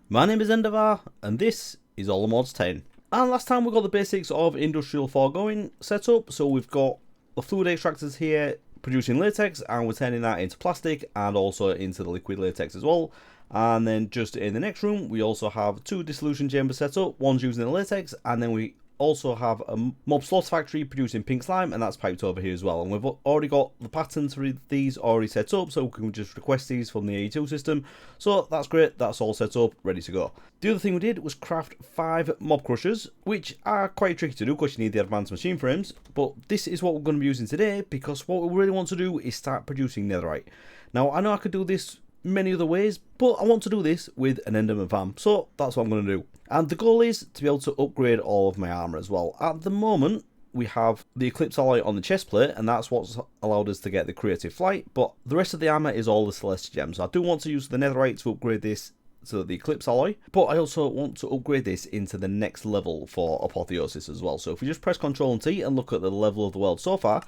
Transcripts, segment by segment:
My name is Endevar, and this is All the Mods 10. And last time we got the basics of industrial foregoing set up, so we've got the fluid extractors here producing latex, and we're turning that into plastic and also into the liquid latex as well. And then just in the next room, we also have two dissolution chambers set up, one's using the latex, and then we also have a mob slaughter factory producing pink slime, and that's piped over here as well. And we've already got the patterns for these already set up, so we can just request these from the AE2 system. So that's great, that's all set up, ready to go. The other thing we did was craft 5 mob crushers, which are quite tricky to do because you need the advanced machine frames, but this is what we're going to be using today because what we really want to do is start producing netherite. Now I know I could do this many other ways, but I want to do this with an enderman farm, so that's what I'm going to do. And the goal is to be able to upgrade all of my armor as well. At the moment we have the Eclipse alloy on the chest plate, and that's what's allowed us to get the creative flight, but the rest of the armor is all the celestial gems. So I do want to use the netherite to upgrade this to the Eclipse alloy, but I also want to upgrade this into the next level for Apotheosis as well. So if we just press Ctrl and T and look at the level of the world so far,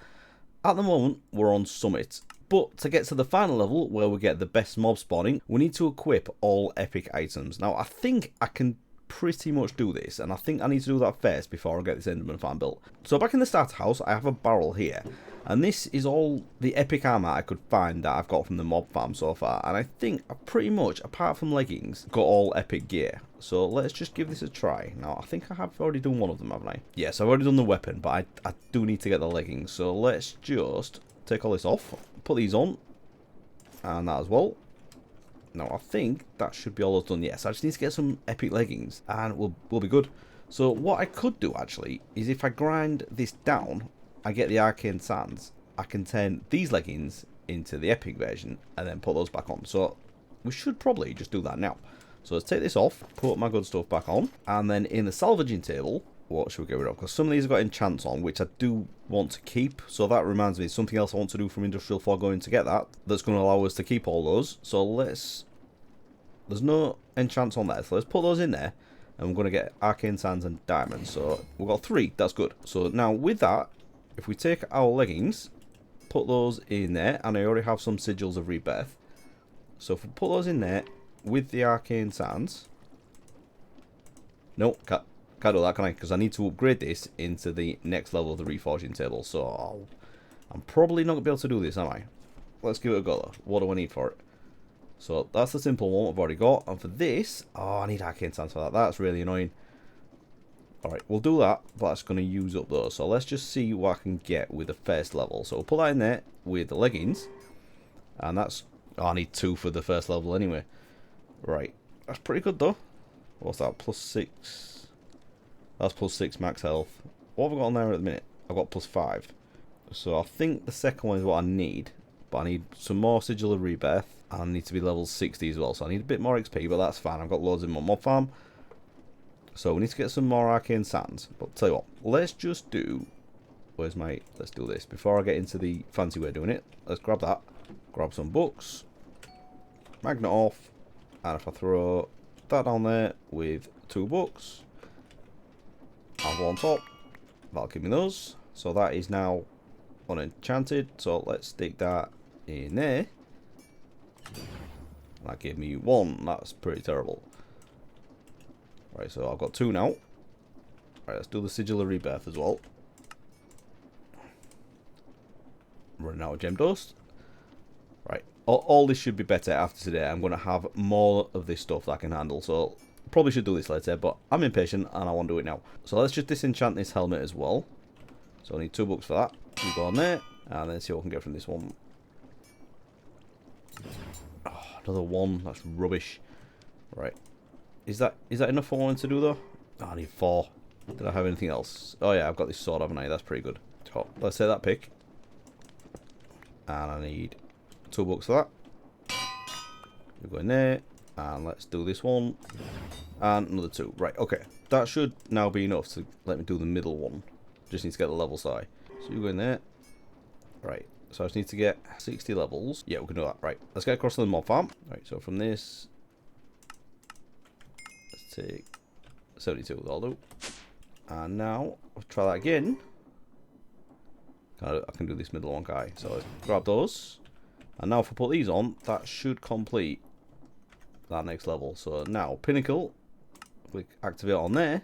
at the moment we're on Summit. But to get to the final level, where we get the best mob spawning, we need to equip all epic items. Now, I think I can pretty much do this, and I think I need to do that first before I get this enderman farm built. So back in the starter house, I have a barrel here, and this is all the epic armor I could find that I've got from the mob farm so far. And I think I pretty much, apart from leggings, got all epic gear. So let's just give this a try. Now, I think I have already done one of them, haven't I? Yes, I've already done the weapon, but I do need to get the leggings. So let's just take all this off, put these on, and that as well. Now I think that should be all done. Yes, I just need to get some epic leggings and we'll be good. So what I could do actually is if I grind this down, I get the arcane sands, I can turn these leggings into the epic version and then put those back on. So we should probably just do that now. So let's take this off, put my good stuff back on, and then in the salvaging table, what should we get rid of? Because some of these have got enchants on, which I do want to keep. So that reminds me, something else I want to do from industrial foregoing to get that's going to allow us to keep all those. So let's... There's no enchants on there, so let's put those in there. And we're going to get arcane sands and diamonds. So we've got 3, that's good. So now with that, if we take our leggings, put those in there, and I already have some sigils of rebirth. So if we put those in there with the arcane sands... No, can't do that, can I? Because I need to upgrade this into the next level of the reforging table. So I'm probably not going to be able to do this, am I? Let's give it a go though. What do I need for it? So that's the simple one I've already got. And for this, oh, I need arcane sands for that. That's really annoying. Alright, we'll do that, but that's going to use up those. So let's just see what I can get with the first level. So we'll put that in there with the leggings. And that's... Oh, I need 2 for the first level anyway. Right, that's pretty good though. What's that? +6... That's +6 max health. What have I got on there at the minute? I've got +5. So I think the second one is what I need. But I need some more sigil of rebirth. And I need to be level 60 as well. So I need a bit more XP, but that's fine. I've got loads in my mob farm. So we need to get some more arcane sands. But tell you what, let's just do... Where's my... Let's do this. Before I get into the fancy way of doing it, let's grab that. Grab some books. Magnet off. And if I throw that down there with 2 books... I'll go on top. That'll give me those. So that is now unenchanted. So let's stick that in there. That gave me 1. That's pretty terrible. Right, so I've got 2 now. Right, let's do the sigil of rebirth as well. Running out of gem dust. Right, all this should be better after today. I'm going to have more of this stuff that I can handle. So probably should do this later, but I'm impatient and I want to do it now. So let's just disenchant this helmet as well. So I need 2 books for that. You go on there, and then see what we can get from this one. Oh, another 1. That's rubbish. Right. Is that enough for one to do though? Oh, I need 4. Did I have anything else? Oh yeah, I've got this sword, haven't I? That's pretty good. So, let's say that pick. And I need 2 books for that. You go in there. And let's do this one. And another 2. Right, okay. That should now be enough to let me do the middle one. Just need to get the level high. So you go in there. Right. So I just need to get 60 levels. Yeah, we can do that. Right. Let's get across to the mob farm. Right, so from this... Let's take 72. That'll do. And now, I'll try that again. I can do this middle one guy. So let's grab those. And now if I put these on, that should complete that next level. So now Pinnacle, click activate on there.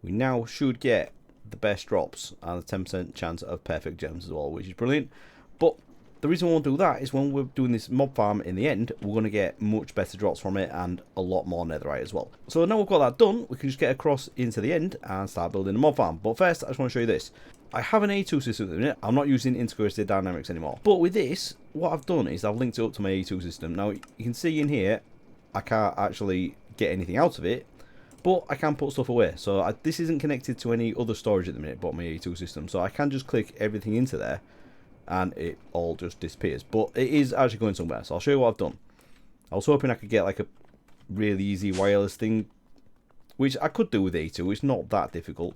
We now should get the best drops and a 10% chance of perfect gems as well, which is brilliant. But the reason we want to do that is when we're doing this mob farm in the end, we're going to get much better drops from it and a lot more netherite as well. So now we've got that done, we can just get across into the end and start building a mob farm. But first, I just want to show you this. I have an A2 system at the minute. I'm not using integrated dynamics anymore. But with this, what I've done is I've linked it up to my A2 system. Now, you can see in here, I can't actually get anything out of it, but I can put stuff away. So this isn't connected to any other storage at the minute but my A2 system. So I can just click everything into there and it all just disappears. But it is actually going somewhere. So I'll show you what I've done. I was hoping I could get like a really easy wireless thing, which I could do with A2. It's not that difficult.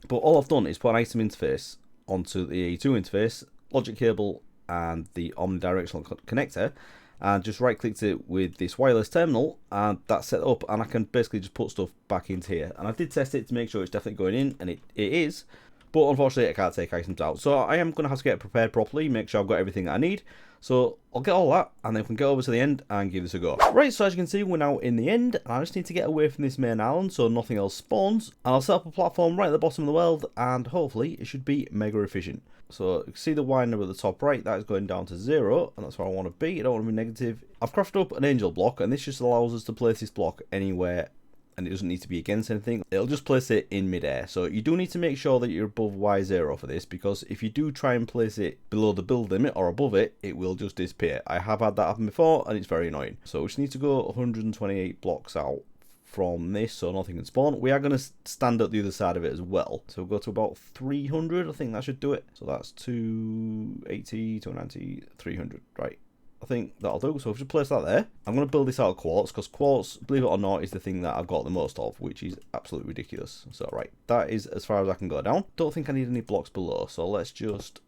But all I've done is put an item interface onto the A2 interface, logic cable and the omnidirectional connector, and just right clicked it with this wireless terminal, and that's set up, and I can basically just put stuff back into here. And I did test it to make sure it's definitely going in, and it is, but unfortunately I can't take items out. So I am going to have to get it prepared properly, make sure I've got everything that I need. So I'll get all that, and then we can get over to the end and give this a go. Right, so as you can see, we're now in the end, and I just need to get away from this main island so nothing else spawns. And I'll set up a platform right at the bottom of the world, and hopefully it should be mega efficient. So you can see the winder at the top right, that is going down to 0, and that's where I want to be. I don't want to be negative. I've crafted up an angel block, and this just allows us to place this block anywhere, and it doesn't need to be against anything. It'll just place it in midair. So you do need to make sure that you're above Y0 for this, because if you do try and place it below the build limit or above it, it will just disappear. I have had that happen before, and it's very annoying. So we just need to go 128 blocks out from this so nothing can spawn. We are going to stand at the other side of it as well. So we'll go to about 300. I think that should do it. So that's 280, 290, 300. Right. I think that'll do. So if you place that there, I'm going to build this out of quartz, because quartz, believe it or not, is the thing that I've got the most of, which is absolutely ridiculous. So right, that is as far as I can go down. Don't think I need any blocks below, so let's just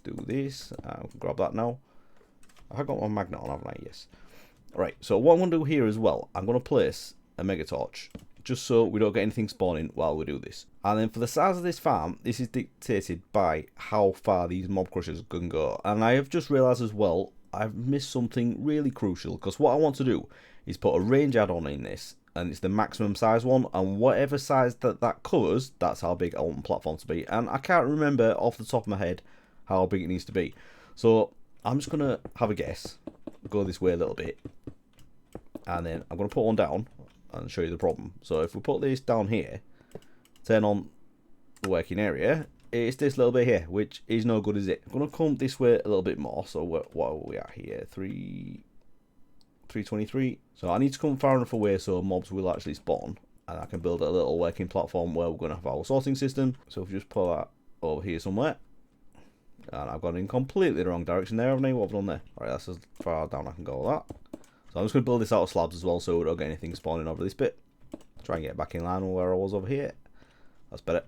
do this. I can grab that now. I've got my magnet on, haven't I? Yes. Right, so what I'm going to do here as well, I'm going to place a mega torch, just so we don't get anything spawning while we do this. And then for the size of this farm, this is dictated by how far these mob crushers can go. And I have just realised as well, I've missed something really crucial, because what I want to do is put a range add-on in this, and it's the maximum size one, and whatever size that covers, that's how big I want the platform to be. And I can't remember off the top of my head how big it needs to be. So I'm just going to have a guess, go this way a little bit, and then I'm going to put one down and show you the problem. So if we put this down here, turn on the working area, it's this little bit here, which is no good, is it? I'm going to come this way a little bit more. So what are we at here? 323. So I need to come far enough away so mobs will actually spawn, and I can build a little working platform where we're going to have our sorting system. So if you just put that over here somewhere, and I've gone in completely the wrong direction there, haven't I? What have I done there? Alright, that's as far down I can go with that. So I'm just going to build this out of slabs as well, so we don't get anything spawning over this bit. Try and get back in line with where I was over here. That's better.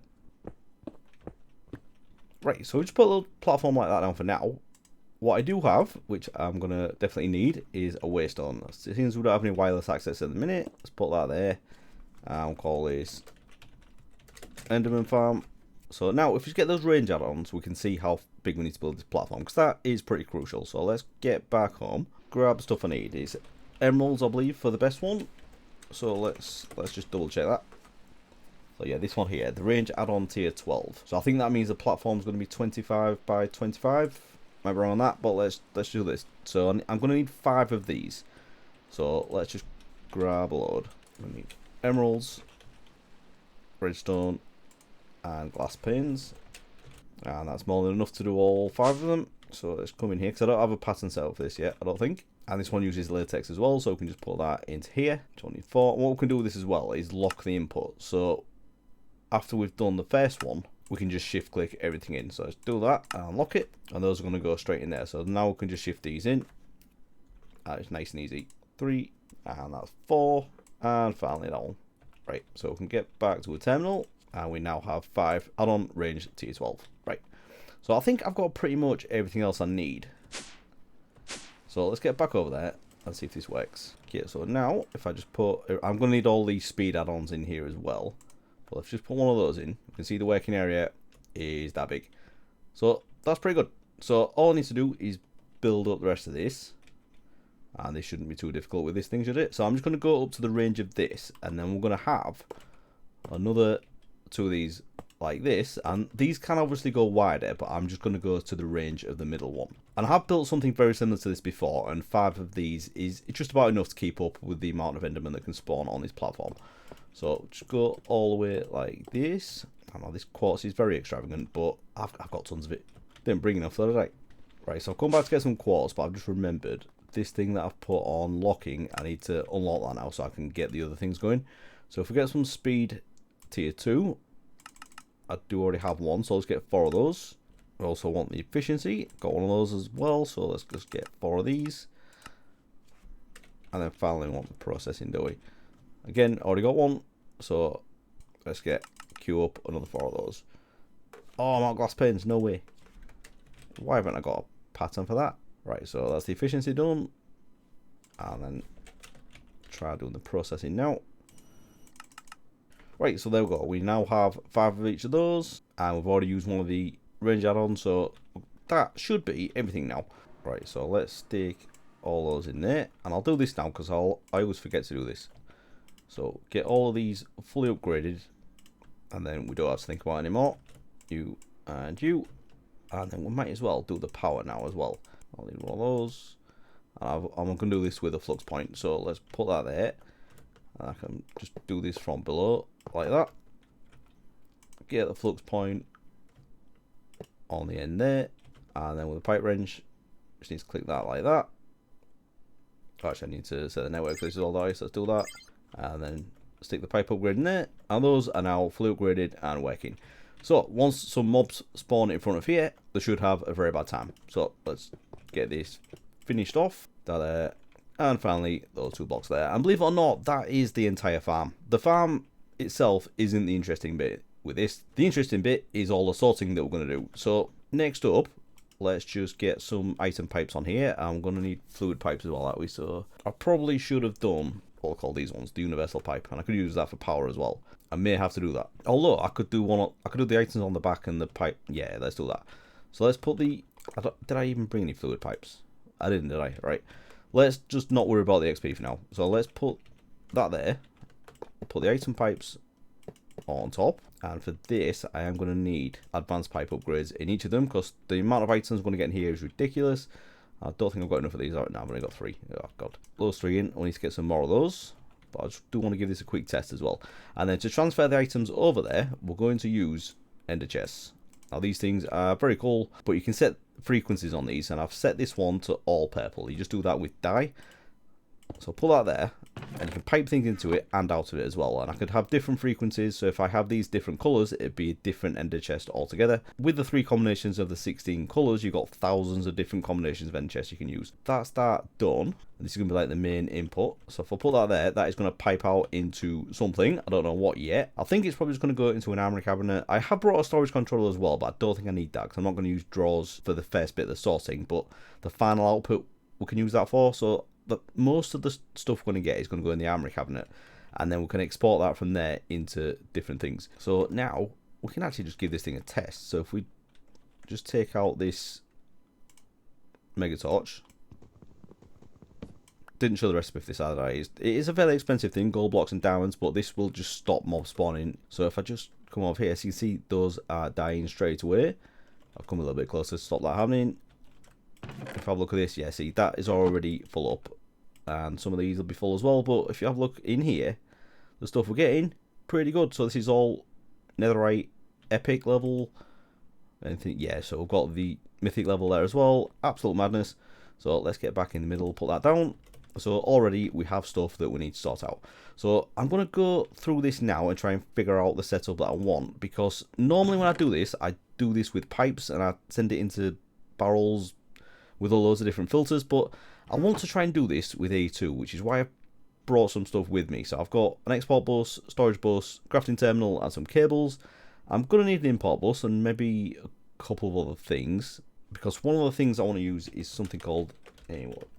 Right, so we just put a little platform like that down for now. What I do have, which I'm going to definitely need, is a waystone. Since we don't have any wireless access at the minute, let's put that there. And we'll call this Enderman Farm. So now, if you get those range add-ons, we can see how big we need to build this platform, because that is pretty crucial. So let's get back home, grab the stuff I need. Is emeralds, I believe, for the best one. So let's just double check that. So yeah, this one here, the range add-on tier 12. So I think that means the platform's going to be 25 by 25. Might be wrong on that, but let's do this. So I'm going to need 5 of these. So let's just grab a load. We need emeralds, redstone, and glass panes. And that's more than enough to do all 5 of them. So let's come in here, because I don't have a pattern set up for this yet, I don't think. And this one uses latex as well, so we can just put that into here. 24. And what we can do with this as well is lock the input. So after we've done the first one, we can just shift click everything in. So let's do that and unlock it, and those are going to go straight in there. So now we can just shift these in. It's nice and easy. 3, and that's 4, and finally that one. Right, so we can get back to a terminal, and we now have 5 add-on range tier 12. Right, so I think I've got pretty much everything else I need. So let's get back over there and see if this works. Okay, so now if I just put, I'm going to need all these speed add-ons in here as well. But let's just put one of those in. You can see the working area is that big. So that's pretty good. So all I need to do is build up the rest of this. And this shouldn't be too difficult with this thing, should it? So I'm just going to go up to the range of this, and then we're going to have another 2 of these like this, and these can obviously go wider, but I'm just going to go to the range of the middle one. And I have built something very similar to this before, and 5 of these is just about enough to keep up with the amount of endermen that can spawn on this platform. So just go all the way like this. I know this quartz is very extravagant, but I've got tons of it. Didn't bring enough, though, did I? Right, so I've come back to get some quartz, but I've just remembered this thing that I've put on locking. I need to unlock that now so I can get the other things going. So if we get some speed tier 2, I do already have 1, so let's get 4 of those. We also want the efficiency, got 1 of those as well, so let's just get 4 of these. And then finally we want the processing, do we? Again, already got 1, so let's get queue up another 4 of those. Oh, I'm out of glass panes, no way. Why haven't I got a pattern for that? Right, so that's the efficiency done. And then try doing the processing now. Right, so there we go. We now have 5 of each of those. And we've already used one of the range add-ons, so that should be everything now. Right, so let's stick all those in there. And I'll do this now because I always forget to do this. So get all of these fully upgraded. And then we don't have to think about it anymore. You and you. And then we might as well do the power now as well. I'll need one of those. And I'm going to do this with a flux point. So let's put that there. And I can just do this from below, like that. Get the flux point on the end there. And then with the pipe wrench, just need to click that like that. Actually, I need to set the network so this is all dice. Let's do that. And then stick the pipe upgrade in there. And those are now fully upgraded and working. So once some mobs spawn in front of here, they should have a very bad time. So let's get this finished off. And finally, those 2 blocks there. And believe it or not, that is the entire farm. The farm itself isn't the interesting bit with this. The interesting bit is all the sorting that we're going to do. So next up, let's just get some item pipes on here. I'm going to need fluid pipes as well, aren't we? So I probably should have done what I call these ones, the universal pipe. And I could use that for power as well. I may have to do that. Although I could do the items on the back and the pipe. Yeah, let's do that. So let's put the. Did I even bring any fluid pipes? I didn't, did I? Right. Let's just not worry about the XP for now. So let's put that there. Put the item pipes on top. And for this, I am going to need advanced pipe upgrades in each of them because the amount of items I'm going to get in here is ridiculous. I don't think I've got enough of these right now. I've only got 3. Oh god. Those 3 in. I need to get some more of those. But I just do want to give this a quick test as well. And then to transfer the items over there, we're going to use ender chests. Now these things are very cool, but you can set frequencies on these, and I've set this one to all purple. You just do that with dye. So pull that there, and you can pipe things into it and out of it as well. And I could have different frequencies, so if I have these different colours, it'd be a different ender chest altogether. With the 3 combinations of the 16 colours, you've got thousands of different combinations of ender chests you can use. That's that done. And this is going to be like the main input. So if I put that there, that is going to pipe out into something. I don't know what yet. I think it's probably just going to go into an armory cabinet. I have brought a storage controller as well, but I don't think I need that because I'm not going to use drawers for the first bit of the sorting. But the final output we can use that for. So most of the stuff we're going to get is going to go in the armory cabinet, and then we can export that from there into different things. So now we can actually just give this thing a test. So if we just take out this mega torch, didn't show the recipe for this either. It is a very expensive thing, gold blocks and diamonds, but this will just stop mob spawning. So if I just come over here, so you can see those are dying straight away. I'll come a little bit closer to stop that happening. If I have a look at this, yeah, see, that is already full up. And some of these will be full as well. But if you have a look in here, the stuff we're getting, pretty good. So this is all Netherite epic level. Anything, yeah, so we've got the mythic level there as well. Absolute madness. So let's get back in the middle, put that down. So already we have stuff that we need to sort out. So I'm going to go through this now and try and figure out the setup that I want. Because normally when I do this with pipes and I send it into barrels with all loads of different filters, but I want to try and do this with A2, which is why I've brought some stuff with me. So I've got an export bus, storage bus, crafting terminal, and some cables. I'm going to need an import bus and maybe a couple of other things, because one of the things I want to use is something called,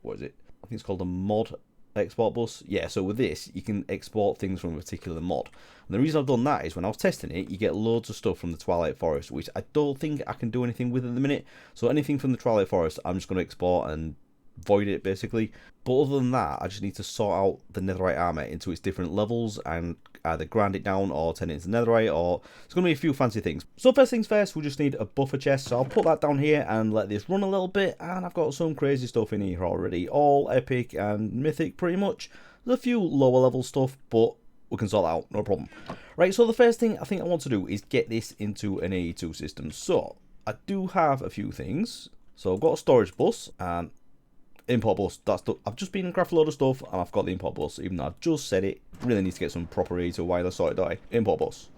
what is it? I think it's called a mod export bus. Yeah, so with this, you can export things from a particular mod. And the reason I've done that is when I was testing it, you get loads of stuff from the Twilight Forest, which I don't think I can do anything with at the minute. So anything from the Twilight Forest, I'm just going to export and void it basically. But other than that, I just need to sort out the netherite armor into its different levels and either grind it down or turn it into netherite, or it's going to be a few fancy things. So first things first, we just need a buffer chest. So I'll put that down here and let this run a little bit, and I've got some crazy stuff in here already, all epic and mythic pretty much. There's a few lower level stuff, but we can sort that out, no problem. Right, so the first thing I think I want to do is get this into an AE2 system. So I do have a few things. So I've got a storage bus and import bus. I've just been and crafted a load of stuff and I've got the import bus, even though I've just said it. Really need to get some proper AE2 wireless sorted out. Import bus.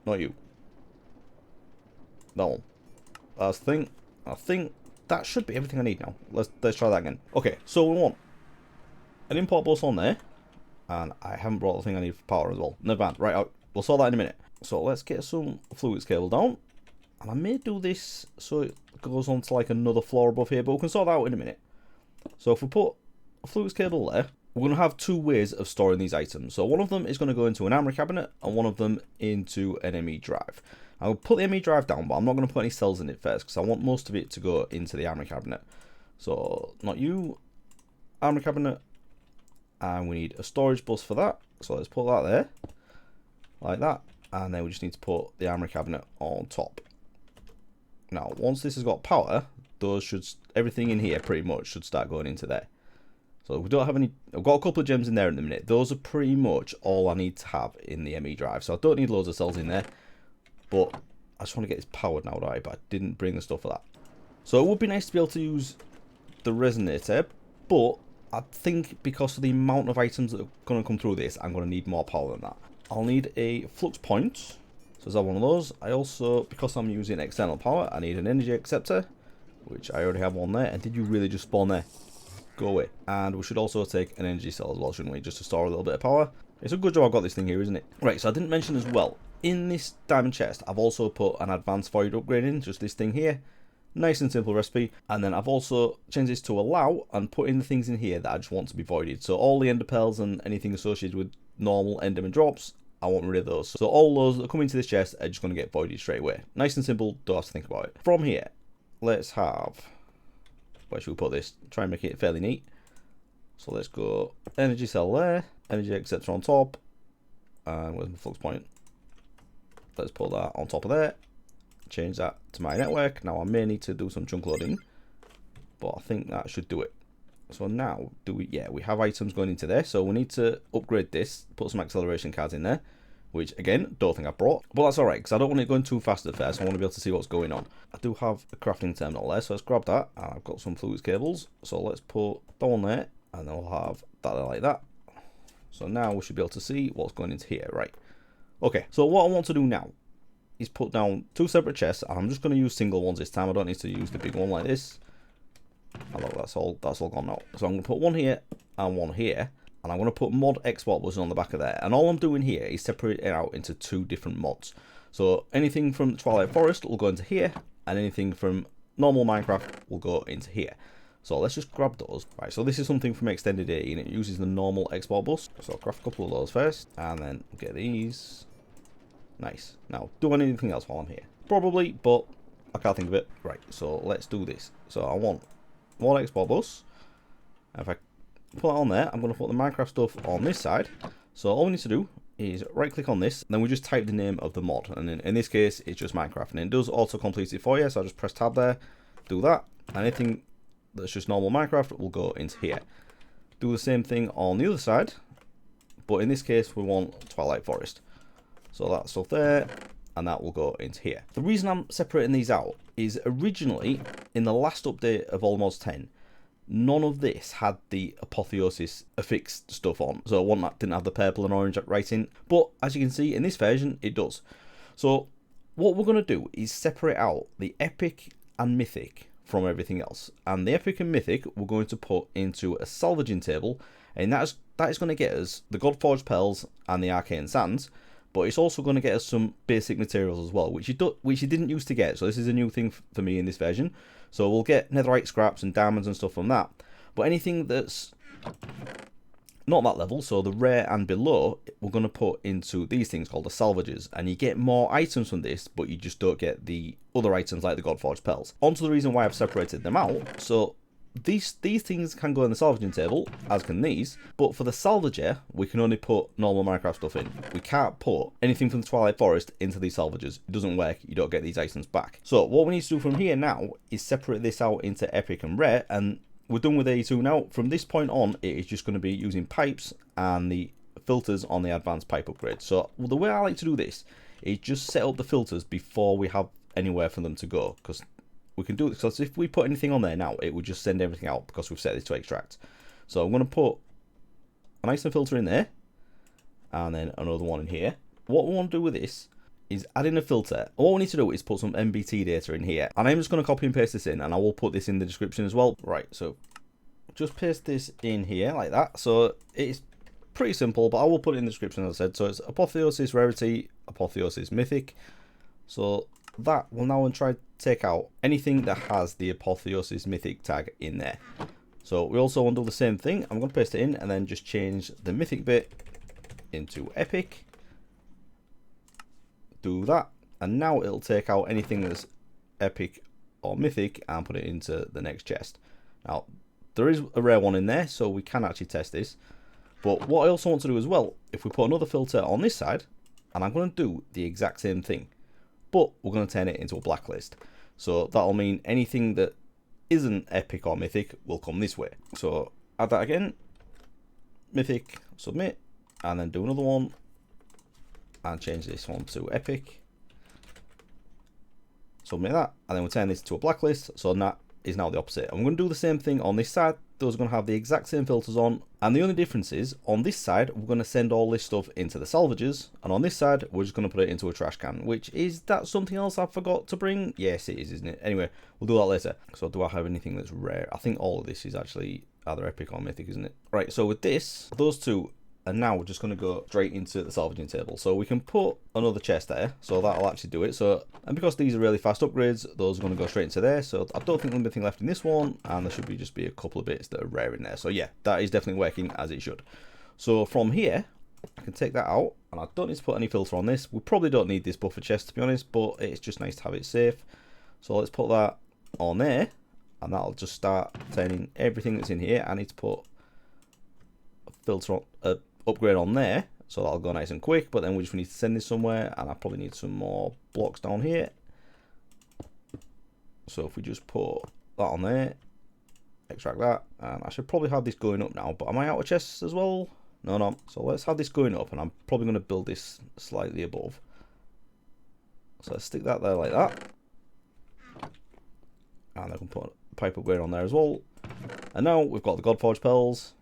Not you. That one. That's the thing. I think that should be everything I need now. Let's try that again. Okay, so we want an import bus on there. And I haven't brought the thing I need for power as well. Never mind. Right, we'll sort that in a minute. So let's get some fluids cable down. And I may do this so it goes on to like another floor above here, but we can sort that out in a minute. So if we put a fluids cable there, we're going to have two ways of storing these items. So one of them is going to go into an armory cabinet and one of them into an ME drive. I'll put the ME drive down, but I'm not going to put any cells in it first because I want most of it to go into the armory cabinet. So not you, armory cabinet. And we need a storage bus for that. So let's put that there. Like that. And then we just need to put the armory cabinet on top. Now, once this has got power, everything in here pretty much should start going into there. So we don't have any, I've got a couple of gems in there in a minute. Those are pretty much all I need to have in the ME drive. So I don't need loads of cells in there. But I just want to get this powered now, right? But I didn't bring the stuff for that. So it would be nice to be able to use the resonator, but I think because of the amount of items that are going to come through this, I'm going to need more power than that. I'll need a flux point. So is that one of those? I also, because I'm using external power, I need an energy acceptor, which I already have one there. And did you really just spawn there? Go away. And we should also take an energy cell as well, shouldn't we? Just to store a little bit of power. It's a good job I've got this thing here, isn't it? Right, so I didn't mention as well, in this diamond chest, I've also put an advanced void upgrade in, just this thing here. Nice and simple recipe. And then I've also changed this to allow and put in the things in here that I just want to be voided. So all the ender pearls and anything associated with normal enderman drops, I want rid of those. So all those that come into this chest are just going to get voided straight away. Nice and simple, don't have to think about it. From here, let's have, where should we put this? Try and make it fairly neat. So let's go energy cell there, energy acceptor on top, and where's my flux point? Let's put that on top of there. Change that to my network. Now I may need to do some chunk loading, but I think that should do it. So now we have items going into there, so we need to upgrade this, put some acceleration cards in there, which again don't think I brought, but that's all right because I don't want it going too fast at first. I want to be able to see what's going on. I do have a crafting terminal there, so let's grab that. I've got some fluids cables, so let's put that one there, and then we'll have that there like that. So now we should be able to see what's going into here, right? Okay, so what I want to do now is put down two separate chests, and I'm just going to use single ones this time. I don't need to use the big one like this. Oh, look, that's all gone now. So I'm going to put one here and one here, and I'm going to put mod export button on the back of there. And all I'm doing here is separate it out into two different mods. So anything from the Twilight Forest will go into here, and anything from normal Minecraft will go into here. So let's just grab those. Right, so this is something from Extended 18. It uses the normal export bus. So I'll craft a couple of those first, and then get these. Nice. Now, do I need anything else while I'm here? Probably, but I can't think of it. Right, so let's do this. So I want one export bus. If I put that on there, I'm going to put the Minecraft stuff on this side. So all we need to do is right click on this, and then we just type the name of the mod. And in this case, it's just Minecraft. And it does auto complete it for you. So I just press tab there, do that. Anything that's just normal Minecraft will go into here. Do the same thing on the other side, but in this case, we want Twilight Forest. So that stuff there, and that will go into here. The reason I'm separating these out is originally, in the last update of Mods 10, none of this had the Apotheosis affixed stuff on. So one that didn't have the purple and orange writing. But as you can see, in this version, it does. So what we're going to do is separate out the epic and mythic from everything else. And the epic and mythic we're going to put into a salvaging table. And that is going to get us the Godforged Pearls and the Arcane Sands. But it's also going to get us some basic materials as well, which you didn't used to get. So this is a new thing for me in this version. So we'll get netherite scraps and diamonds and stuff from that. But anything that's not that level, so the rare and below, we're going to put into these things called the salvages. And you get more items from this, but you just don't get the other items like the Godforged Pearls. On to the reason why I've separated them out. So these things can go in the salvaging table, as can these, but for the salvager, we can only put normal Minecraft stuff in. We can't put anything from the Twilight Forest into these salvagers. It doesn't work, you don't get these items back. So what we need to do from here now is separate this out into epic and rare, and we're done with A2 now. From this point on, it is just going to be using pipes and the filters on the advanced pipe upgrade. So the way I like to do this is just set up the filters before we have anywhere for them to go, because we can do this, because if we put anything on there now, it would just send everything out because we've set this to extract. So I'm going to put a nice filter in there, and then another one in here. What we want to do with this is add in a filter. All we need to do is put some MBT data in here, and I'm just going to copy and paste this in, and I will put this in the description as well. Right, so just paste this in here like that. So it's pretty simple, but I will put it in the description, as I said. So it's Apotheosis, Rarity, Apotheosis, Mythic. So that will now try to take out anything that has the Apotheosis Mythic tag in there. So we also want to do the same thing. I'm going to paste it in and then just change the Mythic bit into Epic. Do that, and now it'll take out anything that's Epic or Mythic and put it into the next chest. Now there is a rare one in there, so we can actually test this. But what I also want to do as well, if we put another filter on this side, and I'm going to do the exact same thing, but we're going to turn it into a blacklist. So that'll mean anything that isn't epic or mythic will come this way. So add that again, mythic, submit, and then do another one, and change this one to epic. Submit that, and then we'll turn this to a blacklist. So that is now the opposite. I'm going to do the same thing on this side. Those are going to have the exact same filters on, and the only difference is on this side we're going to send all this stuff into the salvagers, and on this side we're just going to put it into a trash can. Which is that something else I forgot to bring? Yes, it is, isn't it? Anyway, we'll do that later. So do I have anything that's rare? I think all of this is actually either epic or mythic, isn't it? Right, so with this, those two, and now we're just going to go straight into the salvaging table. So we can put another chest there, so that'll actually do it. So, and because these are really fast upgrades, those are going to go straight into there. So I don't think there's anything left in this one, and there should be just be a couple of bits that are rare in there. So yeah, that is definitely working as it should. So from here, I can take that out, and I don't need to put any filter on this. We probably don't need this buffer chest, to be honest, but it's just nice to have it safe. So let's put that on there, and that'll just start turning everything that's in here. I need to put a filter on, upgrade on there, so that'll go nice and quick, but then we just need to send this somewhere, and I probably need some more blocks down here. So if we just put that on there, extract that, and I should probably have this going up now, but am I out of chests as well? No. So let's have this going up, and I'm probably going to build this slightly above. So let's stick that there like that, and I can put a pipe upgrade on there as well. And now we've got the Godforge Pearls,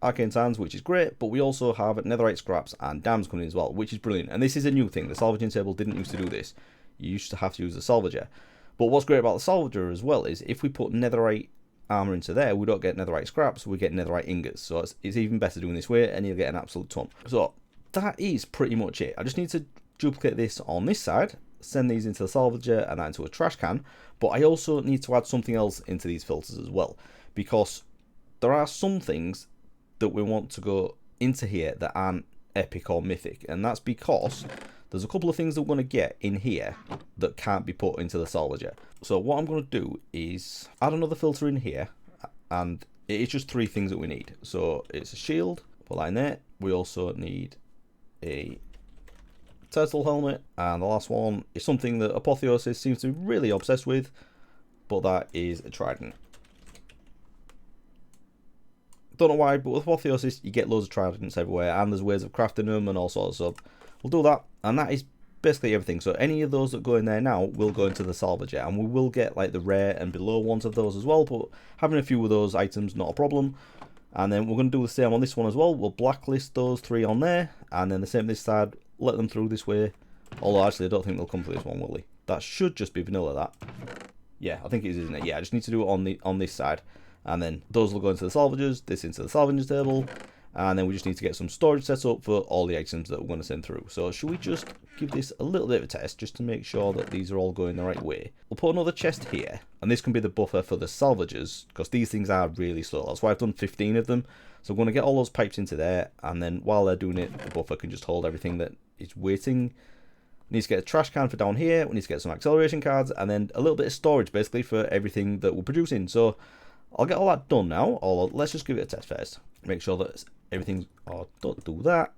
Arcane Sands, which is great, but we also have Netherite scraps and dams coming in as well, which is brilliant. And this is a new thing. The salvaging table didn't used to do this. You used to have to use the salvager. But what's great about the salvager as well is if we put Netherite armor into there, we don't get Netherite scraps, we get Netherite ingots. So it's even better doing this way, and you'll get an absolute ton. So that is pretty much it. I just need to duplicate this on this side, send these into the salvager and that into a trash can. But I also need to add something else into these filters as well, because there are some things that we want to go into here that aren't epic or mythic, and that's because there's a couple of things that we're going to get in here that can't be put into the salvager. So what I'm going to do is add another filter in here, and it's just three things that we need. So it's a shield, put that in there. We also need a turtle helmet, and the last one is something that Apotheosis seems to be really obsessed with, but that is a trident. Don't know why, but with Apotheosis you get loads of tridents everywhere, and there's ways of crafting them and all sorts. So we'll do that, and that is basically everything. So any of those that go in there now will go into the salvager, and we will get like the rare and below ones of those as well, but having a few of those items not a problem. And then we're going to do the same on this one as well. We'll blacklist those three on there, and then the same this side, let them through this way. Although actually I don't think they'll come for this one, will they? That should just be vanilla, that. Yeah, I think it is, isn't it? Yeah, I just need to do it on this side. And then those will go into the salvagers, this into the salvaging table, and then we just need to get some storage set up for all the items that we're going to send through. So should we just give this a little bit of a test just to make sure that these are all going the right way? We'll put another chest here, and this can be the buffer for the salvagers, because these things are really slow. That's why I've done 15 of them. So we're going to get all those pipes into there, and then while they're doing it, the buffer can just hold everything that is waiting. We need to get a trash can for down here, we need to get some acceleration cards, and then a little bit of storage basically for everything that we're producing. So I'll get all that done now, or let's just give it a test first. Make sure that everything's... Oh, don't do that.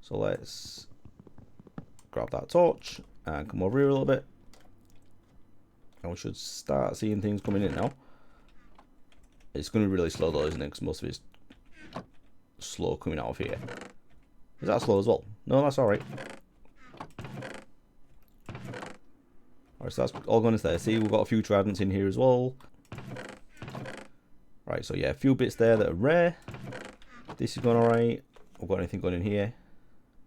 So let's grab that torch and come over here a little bit. And we should start seeing things coming in now. It's going to be really slow though, isn't it? Because most of it's slow coming out of here. Is that slow as well? No, that's alright. Alright, so that's all going into there. See, we've got a few tridents in here as well. Right, so yeah, a few bits there that are rare. This is going alright. We've got anything going in here?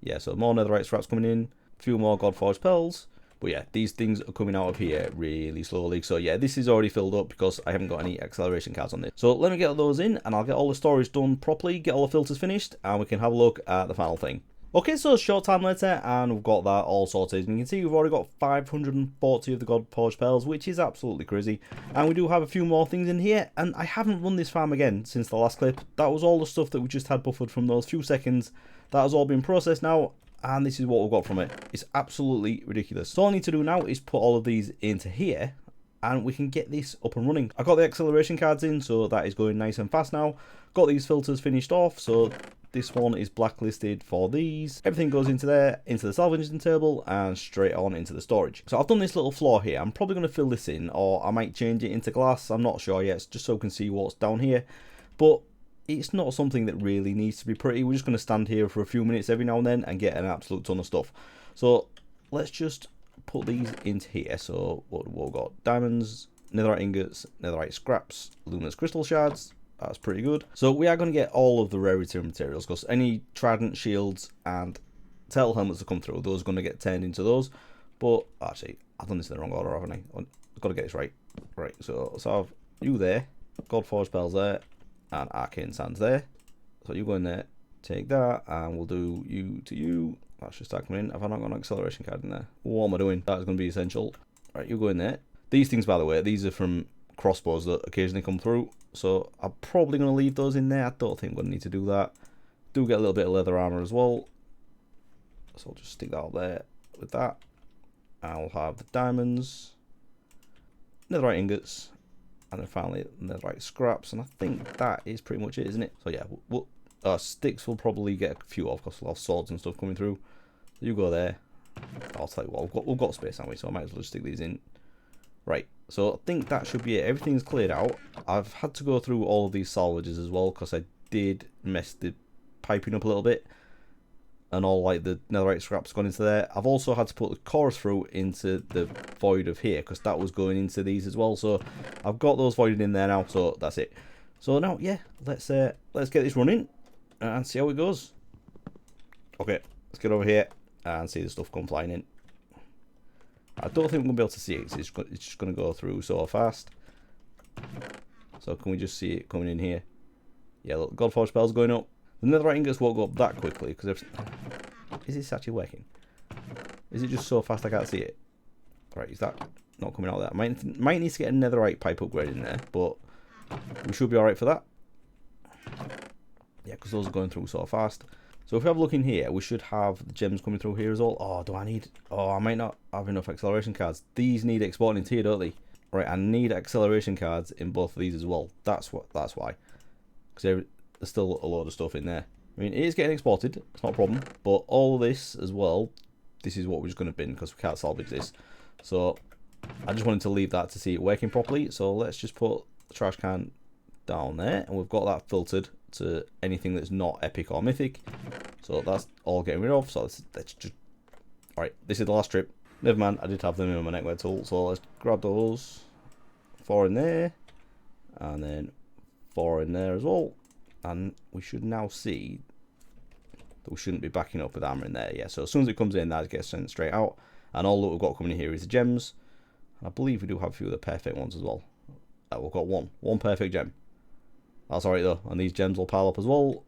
Yeah, so more netherite scraps coming in. A few more godforged pearls. But yeah, these things are coming out of here really slowly. So yeah, this is already filled up because I haven't got any acceleration cards on this. So let me get those in and I'll get all the storage done properly, get all the filters finished, and we can have a look at the final thing. Okay, so short time later and we've got that all sorted. And you can see we've already got 540 of the godforged pearls, which is absolutely crazy. And we do have a few more things in here, and I haven't run this farm again since the last clip. That was all the stuff that we just had buffered from those few seconds. That has all been processed now. And this is what we've got from it. It's absolutely ridiculous. So all I need to do now is put all of these into here and we can get this up and running. I got the acceleration cards in, so that is going nice and fast now. Got these filters finished off, so this one is blacklisted for these. Everything goes into there, into the salvaging table, and straight on into the storage. So I've done this little floor here. I'm probably going to fill this in, or I might change it into glass. I'm not sure yet, just so we can see what's down here. But it's not something that really needs to be pretty. We're just going to stand here for a few minutes every now and then and get an absolute ton of stuff. So let's just put these into here. So what we've got: diamonds, netherite ingots, netherite scraps, luminous crystal shards. That's pretty good. So we are going to get all of the rarity materials, because any trident, shields and turtle helmets that come through, those are going to get turned into those. But actually, I've done this in the wrong order, haven't I? I've got to get this right. Right, so let's have you there, godforged pearls there, and arcane sands there. So you go in there, take that, and we'll do you to you. That should start coming in. Have I not got an acceleration card in there? What am I doing? That's going to be essential. Right, you go in there. These things, by the way, these are from crossbows that occasionally come through. So I'm probably going to leave those in there. I don't think I'm going to need to do that. Do get a little bit of leather armor as well. So I'll just stick that up there with that. I'll have the diamonds, netherite ingots, and then finally netherite scraps. And I think that is pretty much it, isn't it? So yeah, sticks will probably get a few off because we'll have swords and stuff coming through. So you go there. I'll tell you what, we've got space, haven't we? So I might as well just stick these in. Right, so I think that should be it. Everything's cleared out. I've had to go through all of these salvages as well because I did mess the piping up a little bit. And all like the netherite scraps gone into there. I've also had to put the chorus fruit into the void of here because that was going into these as well. So I've got those voided in there now. So that's it. So now, yeah, let's get this running and see how it goes. Okay, let's get over here and see the stuff come flying in. I don't think we're going to be able to see it. It's just going to go through so fast. So can we just see it coming in here? Yeah, look, godforged spells going up. The netherite ingots won't go up that quickly because is this actually working? Is it just so fast I can't see it? Right, is that not coming out there? Might need to get a netherite pipe upgrade in there, but we should be alright for that. Yeah, because those are going through so fast. So if we have a look in here, we should have the gems coming through here as well. Oh, do I need... Oh, I might not have enough acceleration cards. These need exporting into here, don't they? Right, I need acceleration cards in both of these as well. That's why. Because there's still a load of stuff in there. I mean, it is getting exported. It's not a problem. But all this as well, this is what we're just going to bin because we can't salvage this. So I just wanted to leave that to see it working properly. So let's just put the trash can down there. And we've got that filtered to anything that's not epic or mythic. So that's all getting rid of. So let's just... Alright, this is the last trip. Never mind, I did have them in my neckwear tool. So let's grab those. 4 in there. And then 4 in there as well. And we should now see that we shouldn't be backing up with armor in there. Yeah, so as soon as it comes in, that gets sent straight out. And all that we've got coming in here is the gems. I believe we do have a few of the perfect ones as well. We've got one perfect gem. That's alright though, and these gems will pile up as well.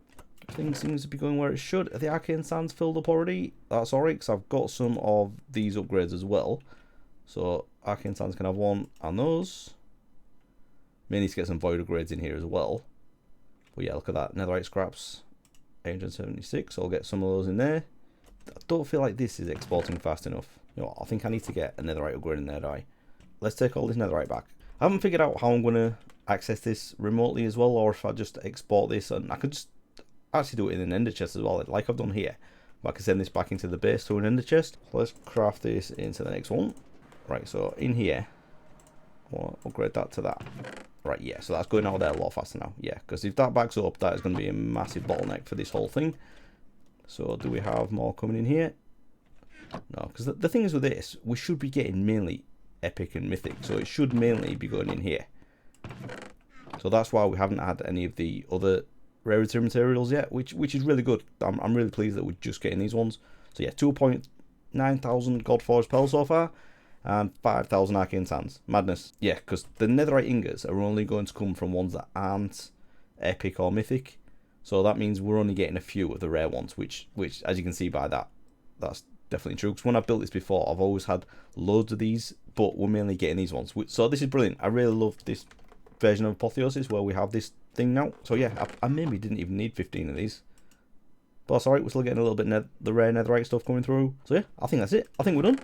Things seems to be going where it should. Are the arcane sands filled up already? That's alright, because I've got some of these upgrades as well. So arcane sands can have one, and those. May need to get some void upgrades in here as well. But yeah, look at that. Netherite scraps, 876. So I'll get some of those in there. I don't feel like this is exporting fast enough. You know what, I think I need to get a netherite upgrade in there, do I? let's take all this netherite back. I haven't figured out how I'm going to access this remotely as well, or if I just export this, and I could just actually do it in an ender chest as well, like I've done here. But I can send this back into the base to an ender chest. So let's craft this into the next one. Right, so in here, we'll upgrade that to that. Right, yeah, so that's going out there a lot faster now. Yeah, because if that backs up, that is going to be a massive bottleneck for this whole thing. So do we have more coming in here? No, because the thing is with this, we should be getting mainly epic and mythic, so it should mainly be going in here. So that's why we haven't had any of the other rarity materials yet, which is really good. I'm really pleased that we're just getting these ones. So yeah, 2.9 thousand gold forge pearls so far, and 5,000 arcane sands. Madness. Yeah, because the netherite ingots are only going to come from ones that aren't epic or mythic. So that means we're only getting a few of the rare ones, which as you can see by that, that's definitely true. Because when I built this before, I've always had loads of these, but we're mainly getting these ones. So this is brilliant. I really love this version of Apotheosis where we have this thing now. So yeah, I maybe didn't even need 15 of these. But that's alright, we're still getting a little bit the rare netherite stuff coming through. So yeah, I think that's it. I think we're done.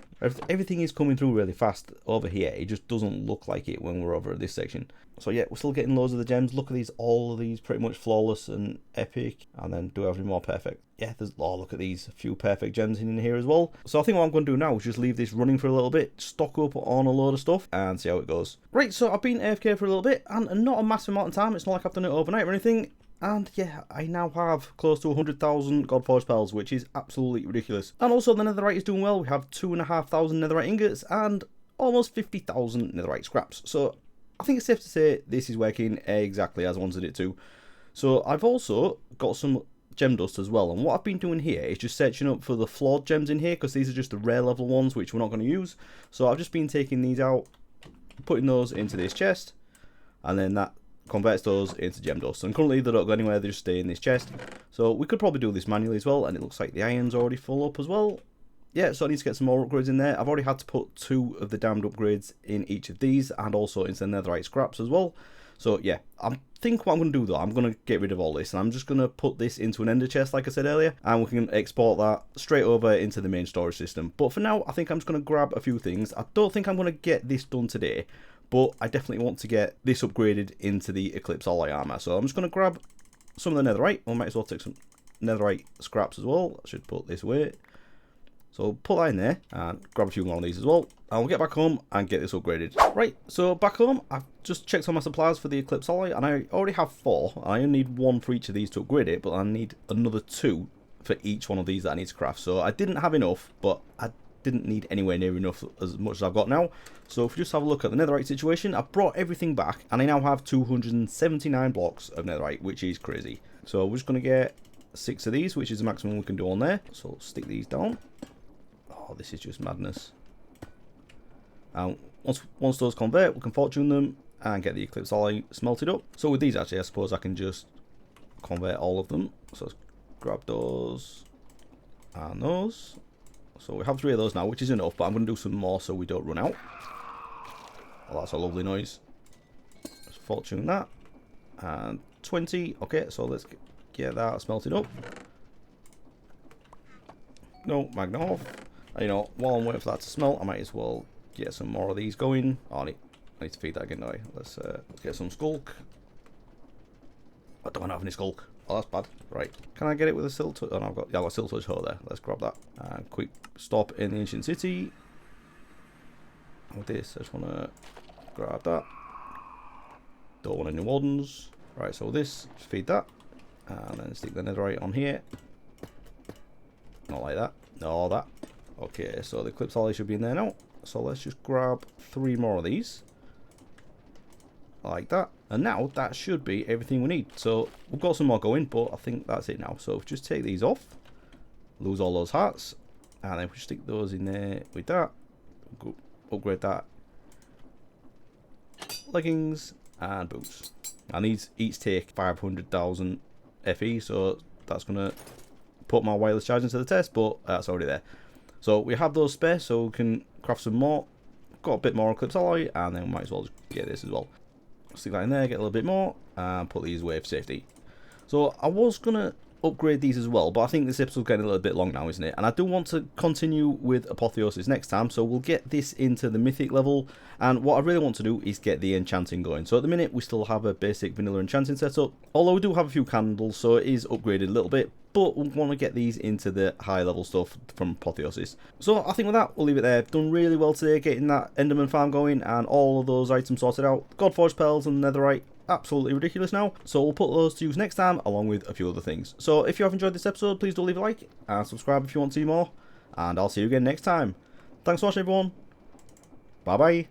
Everything is coming through really fast over here. It just doesn't look like it when we're over at this section. So yeah, we're still getting loads of the gems. Look at these, all of these pretty much flawless and epic. And then do everything more perfect. Yeah, look at these, a few perfect gems in here as well. So I think what I'm going to do now is just leave this running for a little bit, stock up on a load of stuff, and see how it goes. Right, so I've been AFK for a little bit, and not a massive amount of time. It's not like I've done it overnight or anything. And yeah, I now have close to 100,000 Godforged Pearls, which is absolutely ridiculous. And also the netherite is doing well. We have 2,500 netherite ingots and almost 50,000 netherite scraps. So I think it's safe to say this is working exactly as I wanted it to. So I've also got some gem dust as well. And what I've been doing here is just searching up for the flawed gems in here, because these are just the rare level ones, which we're not going to use. So I've just been taking these out, putting those into this chest, and then that converts those into gem dust. And currently they don't go anywhere, they just stay in this chest. So we could probably do this manually as well, and it looks like the iron's already full up as well. Yeah, so I need to get some more upgrades in there. I've already had to put 2 of the damned upgrades in each of these, and also into the netherite scraps as well. So yeah, I think what I'm going to do though, I'm going to get rid of all this, and I'm just going to put this into an ender chest like I said earlier, and we can export that straight over into the main storage system. But for now, I think I'm just going to grab a few things. I don't think I'm going to get this done today, but I definitely want to get this upgraded into the Eclipse alloy armor. So I'm just going to grab some of the netherite. We might as well take some netherite scraps as well. I should put this away. So put that in there and grab a few more of these as well. And we'll get back home and get this upgraded. Right, so back home, I've just checked on my supplies for the Eclipse alloy, and I already have 4. I only need 1 for each of these to upgrade it, but I need another 2 for each one of these that I need to craft. So I didn't have enough, but I didn't need anywhere near enough as much as I've got now. So if we just have a look at the netherite situation, I've brought everything back, and I now have 279 blocks of netherite, which is crazy. So we're just going to get 6 of these, which is the maximum we can do on there. So stick these down. Oh, this is just madness. And once those convert, we can fortune them and get the Eclipse alloy smelted up. So with these, actually, I suppose I can just convert all of them. So let's grab those and those. So we have 3 of those now, which is enough, but I'm going to do some more so we don't run out. Oh, that's a lovely noise. Let's fortune that. And 20. Okay, so let's get that smelted up. No, magnet off. You know, while I'm waiting for that to smelt, I might as well get some more of these going. Oh, I need to feed that again, don't I? Let's get some skulk. I don't have any skulk. Oh, that's bad. Right. Can I get it with a silk touch? Oh, no, I've got a silk touch hoe there. Let's grab that. Quick stop in the ancient city. With this, I just want to grab that. Don't want any wardens. Right, so this, just feed that. And then stick the netherite on here. Not like that. No, that. Okay, so the Eclipse alloy should be in there now. So let's just grab 3 more of these. Like that. And now that should be everything we need. So we've got some more going, but I think that's it now. So just take these off. Lose all those hearts. And then we stick those in there with that. Go upgrade that. Leggings and boots. And these each take 500,000 FE. So that's going to put my wireless charging to the test, but that's already there. So we have those spare, so we can craft some more. Got a bit more Eclipse alloy, and then we might as well just get this as well. Stick that in there, get a little bit more, and put these away for safety. So I was gonna upgrade these as well, but I think this episode's getting a little bit long now, isn't it? And I do want to continue with Apotheosis next time, so we'll get this into the mythic level, and what I really want to do is get the enchanting going. So at the minute we still have a basic vanilla enchanting setup, although we do have a few candles, so it is upgraded a little bit, but we want to get these into the high level stuff from Apotheosis. So I think with that, we'll leave it there. Done really well today getting that enderman farm going and all of those items sorted out. Godforged pearls and netherite, absolutely ridiculous now, so we'll put those to use next time along with a few other things. So if you have enjoyed this episode, please do leave a like and subscribe if you want to see more, and I'll see you again next time. Thanks for watching everyone, bye bye.